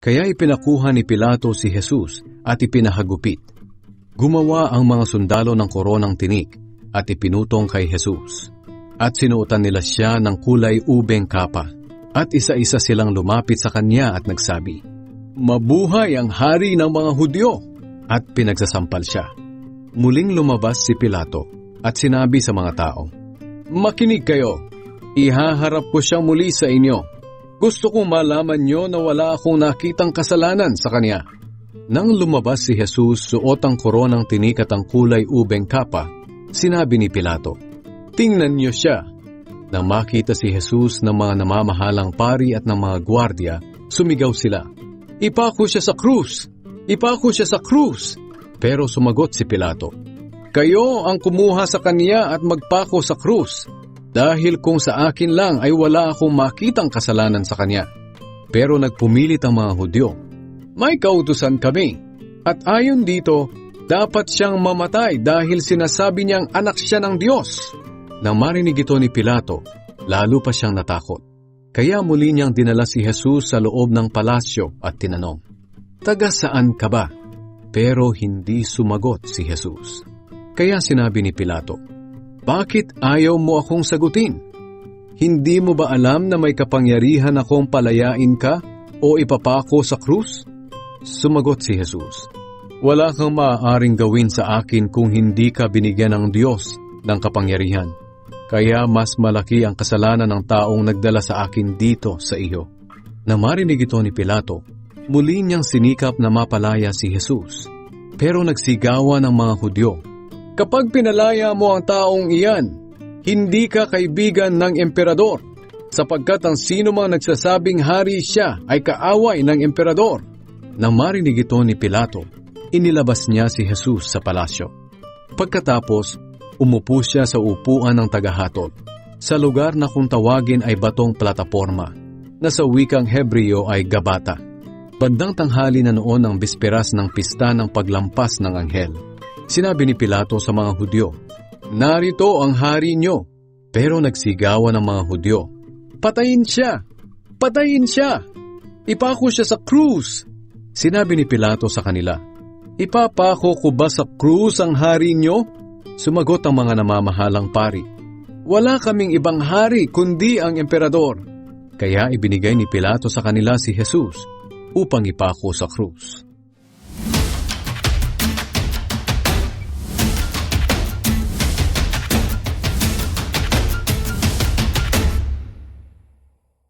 Kaya ipinakuha ni Pilato si Jesus at ipinahagupit. Gumawa ang mga sundalo ng koronang tinik at ipinutong kay Jesus. At sinuotan nila siya ng kulay ubeng kapa. At isa-isa silang lumapit sa kanya at nagsabi, "Mabuhay ang hari ng mga Hudyo!" At pinagsasampal siya. Muling lumabas si Pilato at sinabi sa mga tao, "Makinig kayo, ihaharap ko siya muli sa inyo. Gusto kong malaman niyo na wala akong nakitang kasalanan sa kanya." Nang lumabas si Jesus suot ang koronang tinik at ang kulay ubeng kapa, sinabi ni Pilato, "Tingnan niyo siya." Nang makita si Jesus ng mga namamahalang pari at ng mga gwardya, sumigaw sila, "Ipako siya sa krus! Ipako siya sa krus!" Pero sumagot si Pilato, "Kayo ang kumuha sa kanya at magpako sa krus. Dahil kung sa akin lang ay wala akong makitang kasalanan sa kanya." Pero nagpumilit ang mga Hudyo, "May kautusan kami, at ayon dito, dapat siyang mamatay dahil sinasabi niyang anak siya ng Diyos." Nang marinig ito ni Pilato, lalo pa siyang natakot. Kaya muli niyang dinala si Jesus sa loob ng palasyo at tinanong, "Taga saan ka ba?" Pero hindi sumagot si Jesus. Kaya sinabi ni Pilato, "Bakit ayaw mo akong sagutin? Hindi mo ba alam na may kapangyarihan akong palayain ka o ipapako sa krus?" Sumagot si Jesus, "Wala kang maaaring gawin sa akin kung hindi ka binigyan ng Diyos ng kapangyarihan. Kaya mas malaki ang kasalanan ng taong nagdala sa akin dito sa iyo." Nang marinig ito ni Pilato, muli niyang sinikap na mapalaya si Jesus. Pero nagsigawan ang mga Hudyo, "Kapag pinalaya mo ang taong iyan, hindi ka kaibigan ng emperador, sapagkat ang sino mang nagsasabing hari siya ay kaaway ng emperador." Nang marinig ito ni Pilato, inilabas niya si Jesus sa palasyo. Pagkatapos, umupo siya sa upuan ng tagahatol, sa lugar na kung tawagin ay batong plataporma, na sa wikang Hebreo ay Gabata. Bandang tanghali na noon ang bisperas ng pista ng paglampas ng anghel. Sinabi ni Pilato sa mga Hudyo, "Narito ang hari niyo." Pero nagsigawan ang mga Hudyo, "Patayin siya! Patayin siya! Ipako siya sa krus!" Sinabi ni Pilato sa kanila, "Ipapako ko ba sa krus ang hari niyo?" Sumagot ang mga namamahalang pari, "Wala kaming ibang hari kundi ang emperador." Kaya ibinigay ni Pilato sa kanila si Jesus upang ipako sa krus.